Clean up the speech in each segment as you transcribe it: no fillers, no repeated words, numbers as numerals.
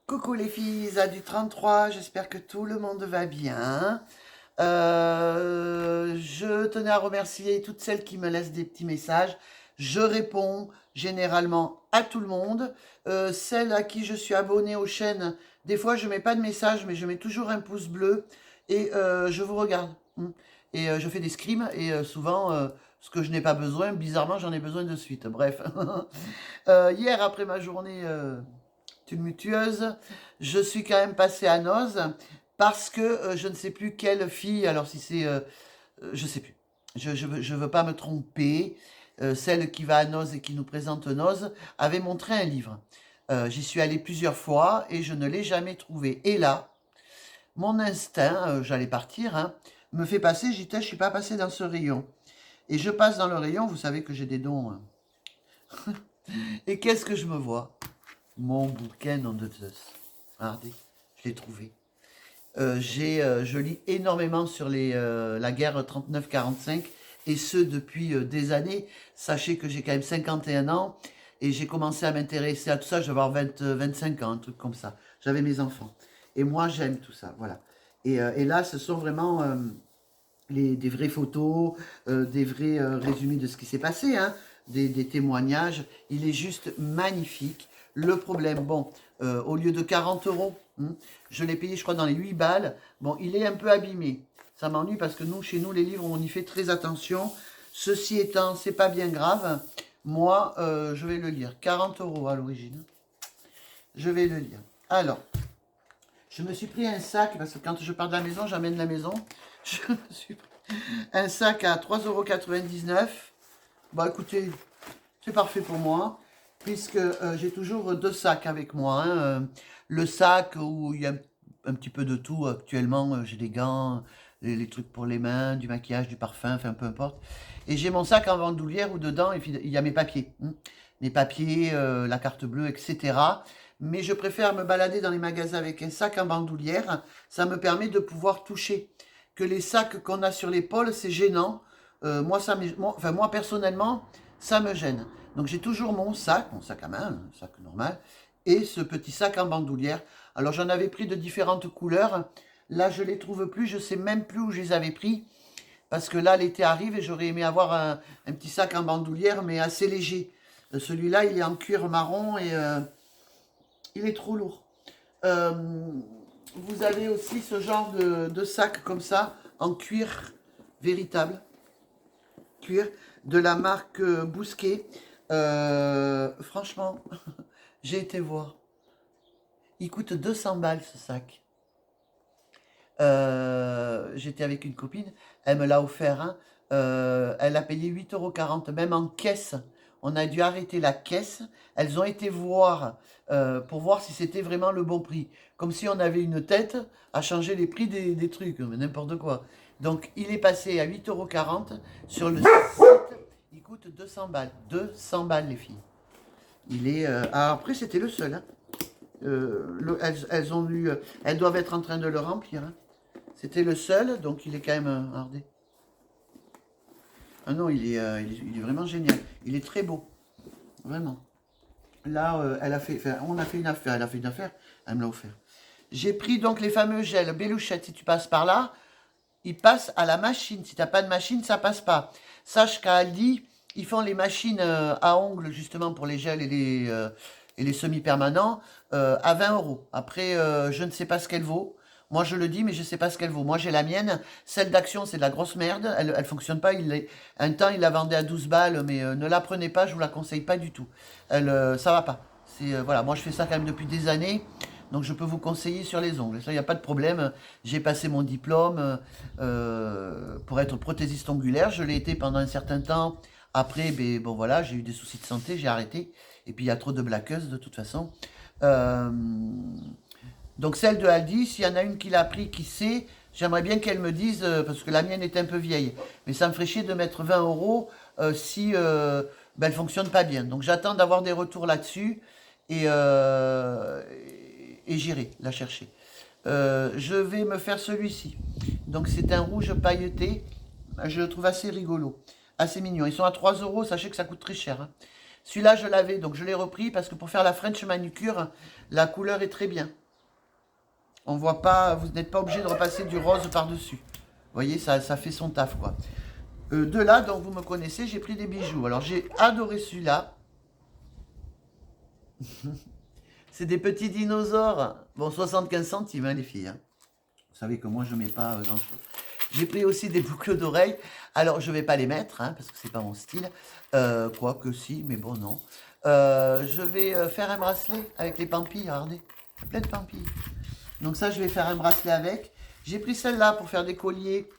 Coucou les filles du 33, j'espère que tout le monde va bien. Je tenais à remercier toutes celles qui me laissent des petits messages. Je réponds généralement à tout le monde. Celles à qui je suis abonnée aux chaînes, des fois je mets pas de message, mais je mets toujours un pouce bleu et je vous regarde. Et je fais des scrims et souvent, ce que je n'ai pas besoin, bizarrement j'en ai besoin de suite. Bref. Hier, après ma journée tumultueuse, je suis quand même passée à Noz parce que je ne sais plus quelle fille, alors si c'est, je sais plus, je veux pas me tromper, celle qui va à Noz et qui nous présente Noz avait montré un livre. J'y suis allée plusieurs fois et je ne l'ai jamais trouvé. Et là, mon instinct, j'allais partir, hein, me fait passer, je suis pas passée dans ce rayon. Et je passe dans le rayon, vous savez que j'ai des dons. Et qu'est-ce que je me vois? Mon bouquin de Zeus. Regardez, je l'ai trouvé. Je lis énormément sur la guerre 39-45 et ce depuis des années. Sachez que j'ai quand même 51 ans et j'ai commencé à m'intéresser à tout ça. Je vais avoir 25 ans, un truc comme ça. J'avais mes enfants. Et moi, j'aime tout ça. Voilà. Et là, ce sont vraiment des vraies photos, des vrais résumés de ce qui s'est passé, hein, des témoignages. Il est juste magnifique. Le problème, bon, au lieu de 40 €, je l'ai payé, je crois, dans les 8 balles. Bon, il est un peu abîmé. Ça m'ennuie parce que nous, chez nous, les livres, on y fait très attention. Ceci étant, c'est pas bien grave. Moi, je vais le lire. 40 € à l'origine. Je vais le lire. Alors, je me suis pris un sac, parce que quand je pars de la maison, j'amène la maison. Je me suis pris un sac à 3,99 €. Bah écoutez, c'est parfait pour moi, puisque j'ai toujours deux sacs avec moi, hein. Le sac où il y a un petit peu de tout actuellement, j'ai des gants, les trucs pour les mains, du maquillage, du parfum, enfin peu importe. Et j'ai mon sac en bandoulière où dedans il y a mes papiers, mes papiers, la carte bleue, etc. Mais je préfère me balader dans les magasins avec un sac en bandoulière, ça me permet de pouvoir toucher. Que les sacs qu'on a sur l'épaule, c'est gênant. Moi personnellement, ça me gêne. Donc j'ai toujours mon sac à main, un sac normal, et ce petit sac en bandoulière. Alors j'en avais pris de différentes couleurs. Là, je les trouve plus, je sais même plus où je les avais pris. Parce que là, l'été arrive et j'aurais aimé avoir un petit sac en bandoulière, mais assez léger. Celui-là, il est en cuir marron et il est trop lourd. Euh, Vous avez aussi ce genre de sac comme ça, en cuir véritable. Cuir de la marque Bousquet. Franchement, j'ai été voir. Il coûte 200 balles ce sac. J'étais avec une copine, elle me l'a offert, hein. Elle a payé 8,40 €, même en caisse. On a dû arrêter la caisse. Elles ont été voir pour voir si c'était vraiment le bon prix. Comme si on avait une tête à changer les prix des trucs, mais n'importe quoi. Donc il est passé à 8,40 € sur le site. Il coûte 200 balles. 200 balles les filles. Il est. Alors après c'était le seul, hein. Elles doivent être en train de le remplir, hein. C'était le seul, donc il est quand même regardez. Ah non, il est vraiment génial. Il est très beau, vraiment. Là, elle a fait, enfin, on a fait une affaire, elle a fait une affaire, elle me l'a offert. J'ai pris donc les fameux gels Bélouchette. Si tu passes par là, ils passent à la machine. Si tu n'as pas de machine, ça passe pas. Sache qu'à Aldi, ils font les machines à ongles justement pour les gels et les semi-permanents à 20 €. Après, je ne sais pas ce qu'elle vaut. Moi, je le dis, mais je ne sais pas ce qu'elle vaut. Moi, j'ai la mienne. Celle d'Action, c'est de la grosse merde. Elle ne fonctionne pas. Un temps, il la vendait à 12 balles, mais ne la prenez pas. Je vous la conseille pas du tout. Ça va pas. Voilà. Moi, je fais ça quand même depuis des années. Donc, je peux vous conseiller sur les ongles. Ça, il n'y a pas de problème. J'ai passé mon diplôme pour être prothésiste ongulaire. Je l'ai été pendant un certain temps. Après, ben, bon, voilà, j'ai eu des soucis de santé. J'ai arrêté. Et puis, il y a trop de blagueuses, de toute façon. Euh, donc celle de Aldi, s'il y en a une qui l'a pris, qui sait, j'aimerais bien qu'elle me dise, parce que la mienne est un peu vieille. Mais ça me ferait chier de mettre 20 € si ben, elle ne fonctionne pas bien. Donc j'attends d'avoir des retours là-dessus et j'irai la chercher. Je vais me faire celui-ci. Donc c'est un rouge pailleté. Je le trouve assez rigolo, assez mignon. Ils sont à 3 €, sachez que ça coûte très cher, hein. Celui-là, je l'avais, donc je l'ai repris parce que pour faire la French manucure, la couleur est très bien. On voit pas, vous n'êtes pas obligé de repasser du rose par-dessus. Vous voyez, ça fait son taf, quoi. De là, donc vous me connaissez, j'ai pris des bijoux. Alors, j'ai adoré celui-là. C'est des petits dinosaures. Bon, 75 centimes, hein, les filles. Hein. Vous savez que moi, je ne mets pas grand-chose. J'ai pris aussi des boucles d'oreilles. Alors, je ne vais pas les mettre, hein, parce que c'est pas mon style. Quoique si, mais bon, non. Je vais faire un bracelet avec les pampilles, regardez. Il y a plein de pampilles. Donc ça, je vais faire un bracelet avec. J'ai pris celle-là pour faire des colliers.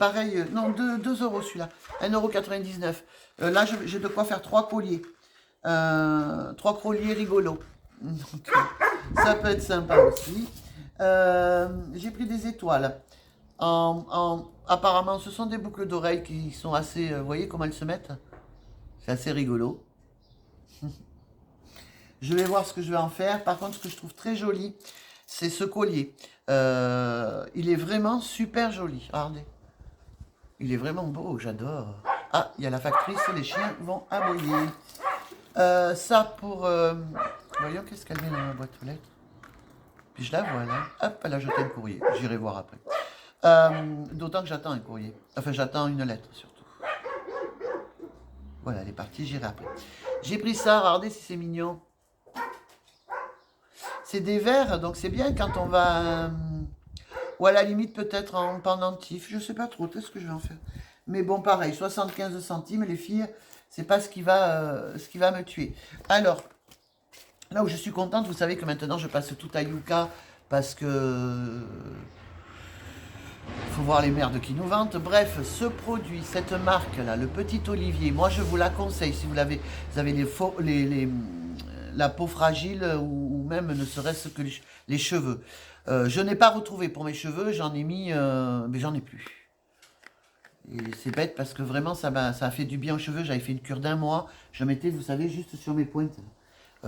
Pareil, non, 2 € celui-là. 1,99 €. Là, j'ai de quoi faire 3 colliers. 3 colliers rigolos. Donc, ça peut être sympa aussi. J'ai pris des étoiles. Apparemment, ce sont des boucles d'oreilles qui sont assez... vous voyez comment elles se mettent? C'est assez rigolo. Je vais voir ce que je vais en faire. Par contre, ce que je trouve très joli, c'est ce collier. Il est vraiment super joli. Regardez. Il est vraiment beau, j'adore. Ah, il y a la factrice, les chiens vont aboyer. Ça pour... voyons qu'est-ce qu'elle met dans la boîte aux lettres. Puis je la vois là. Hop, elle a jeté un courrier. J'irai voir après. D'autant que j'attends un courrier. Enfin, j'attends une lettre surtout. Voilà, elle est partie, j'irai après. J'ai pris ça, regardez si c'est mignon. C'est des verres, donc c'est bien quand on va... ou à la limite peut-être en pendentif. Je sais pas trop, qu'est-ce que je vais en faire. Mais bon, pareil, 75 centimes, les filles, c'est pas ce qui va me tuer. Alors, là où je suis contente, vous savez que maintenant je passe tout à Yuka parce que... il faut voir les merdes qui nous vantent. Bref, ce produit, cette marque-là, le Petit Olivier, moi je vous la conseille si vous avez la peau fragile ou même ne serait-ce que les cheveux. Je n'ai pas retrouvé pour mes cheveux, j'en ai mis, mais j'en ai plus. Et c'est bête parce que vraiment ça a fait du bien aux cheveux. J'avais fait une cure d'1 mois, je mettais, vous savez, juste sur mes pointes.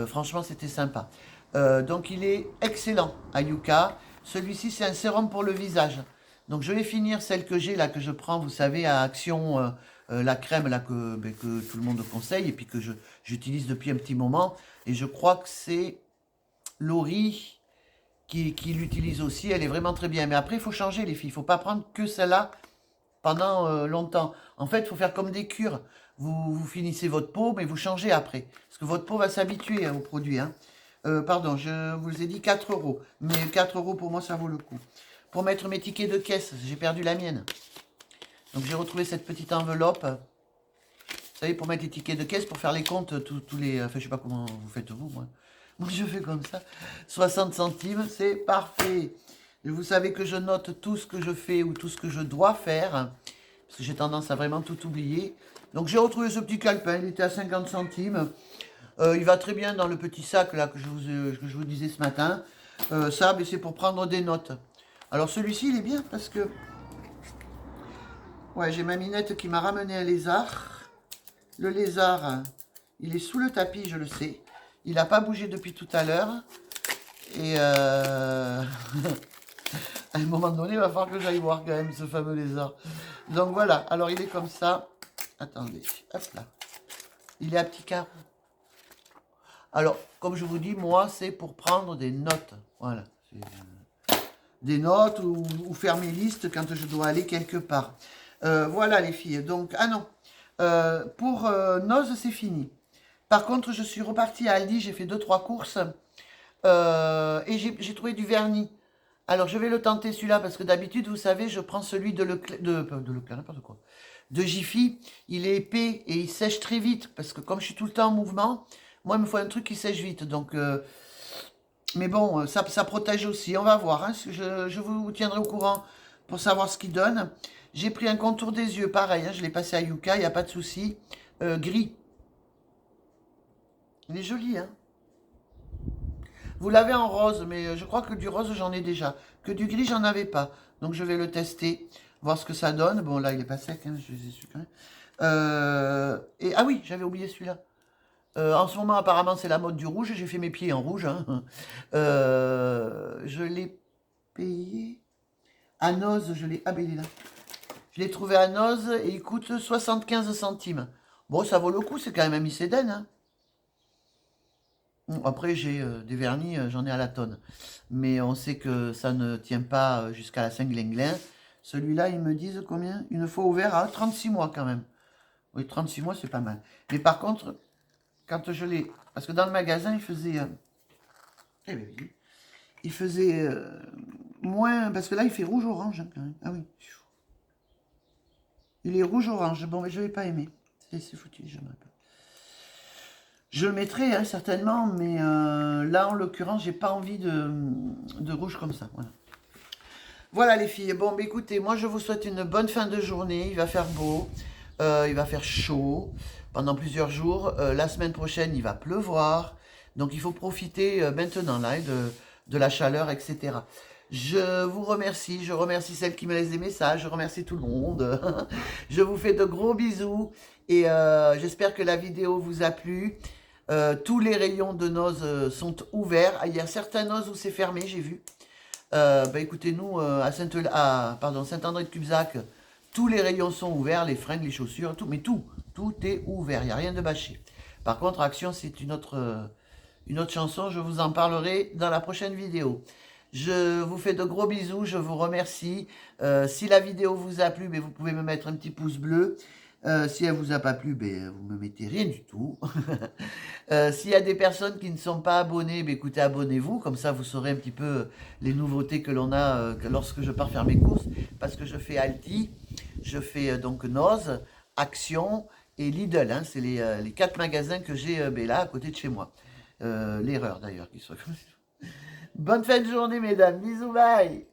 Franchement, c'était sympa. Donc il est excellent à Yuka. Celui-ci, c'est un sérum pour le visage. Donc je vais finir celle que j'ai là, que je prends, vous savez, à Action, la crème là que tout le monde conseille et puis que j'utilise depuis un petit moment. Et je crois que c'est Laurie qui l'utilise aussi. Elle est vraiment très bien. Mais après, il faut changer les filles. Il ne faut pas prendre que celle-là pendant longtemps. En fait, il faut faire comme des cures. Vous finissez votre peau, mais vous changez après. Parce que votre peau va s'habituer aux produits. Hein. Pardon, je vous ai dit 4 €. Mais 4 € pour moi, ça vaut le coup. Pour mettre mes tickets de caisse, j'ai perdu la mienne. Donc j'ai retrouvé cette petite enveloppe. Vous savez, pour mettre les tickets de caisse, pour faire les comptes, tous les... Enfin, je sais pas comment vous faites vous, moi. Moi, je fais comme ça. 60 centimes, c'est parfait. Et vous savez que je note tout ce que je fais ou tout ce que je dois faire. Parce que j'ai tendance à vraiment tout oublier. Donc j'ai retrouvé ce petit calepin, il était à 50 centimes. Il va très bien dans le petit sac là que je vous disais ce matin. Ça, c'est pour prendre des notes. Alors celui-ci, il est bien parce que... ouais, j'ai ma minette qui m'a ramené un lézard. Le lézard, il est sous le tapis, je le sais. Il n'a pas bougé depuis tout à l'heure. Et à un moment donné, il va falloir que j'aille voir quand même ce fameux lézard. Donc voilà, alors il est comme ça. Attendez, hop là. Il est à petits carreaux. Alors, comme je vous dis, moi, c'est pour prendre des notes. Voilà. Des notes ou faire mes listes quand je dois aller quelque part. Voilà les filles. Donc, ah non. Pour Noz, c'est fini. Par contre, je suis repartie à Aldi, j'ai fait 2-3 courses. Et j'ai trouvé du vernis. Alors, je vais le tenter celui-là, parce que d'habitude, vous savez, je prends celui de Leclerc, n'importe quoi. De Jiffy. Il est épais et il sèche très vite, parce que comme je suis tout le temps en mouvement, moi, il me faut un truc qui sèche vite. Donc, mais bon, ça protège aussi. On va voir. Hein. Je vous tiendrai au courant pour savoir ce qu'il donne. J'ai pris un contour des yeux, pareil. Hein, je l'ai passé à Yuka, il n'y a pas de souci. Gris. Il est joli, hein. Vous l'avez en rose, mais je crois que du rose, j'en ai déjà. Que du gris, j'en avais pas. Donc, je vais le tester, voir ce que ça donne. Bon, là, il n'est pas sec, hein, je les ai su quand même. Et, ah oui, j'avais oublié celui-là. En ce moment, apparemment, c'est la mode du rouge. J'ai fait mes pieds en rouge. Hein. Je l'ai payé. À Noz, je l'ai... Ah, ben, il est là. Je l'ai trouvé à Noz et il coûte 75 centimes. Bon, ça vaut le coup, c'est quand même un Mycédène. Hein. Après, j'ai des vernis, j'en ai à la tonne. Mais on sait que ça ne tient pas jusqu'à la Saint-Glinglin. Celui-là, ils me disent combien? Une fois ouvert à 36 mois quand même. Oui, 36 mois, c'est pas mal. Mais par contre, quand je l'ai... Parce que dans le magasin, il faisait... eh bien, oui. Il faisait moins... Parce que là, il fait rouge-orange hein, quand même. Ah oui. Il est rouge-orange. Bon, mais je ne l'ai pas aimé. C'est foutu, j'aimerais pas. Je le mettrai hein, certainement, mais là, en l'occurrence, j'ai pas envie de rouge comme ça. Voilà. Voilà les filles. Bon, bah, écoutez, moi, je vous souhaite une bonne fin de journée. Il va faire beau. Il va faire chaud pendant plusieurs jours. La semaine prochaine, il va pleuvoir. Donc, il faut profiter maintenant là, de la chaleur, etc. Je vous remercie. Je remercie celles qui me laissent des messages. Je remercie tout le monde. Je vous fais de gros bisous. Et j'espère que la vidéo vous a plu. Tous les rayons de Noz sont ouverts. Il y a certains Noz où c'est fermé, j'ai vu. Bah, écoutez, nous, à Saint-André de Cubzac, tous les rayons sont ouverts, les fringues, les chaussures, tout, mais tout est ouvert, il n'y a rien de bâché. Par contre, Action, c'est une autre chanson, je vous en parlerai dans la prochaine vidéo. Je vous fais de gros bisous, je vous remercie. Si la vidéo vous a plu, vous pouvez me mettre un petit pouce bleu. Si elle vous a pas plu, vous me mettez rien du tout. S'il y a des personnes qui ne sont pas abonnées, écoutez, abonnez-vous, comme ça vous saurez un petit peu les nouveautés que l'on a lorsque je pars faire mes courses, parce que je fais Aldi, je fais donc Noz, Action et Lidl, hein, c'est les 4 magasins que j'ai là à côté de chez moi. L'erreur d'ailleurs qui soit. Bonne fin de journée mesdames, bisous, bye.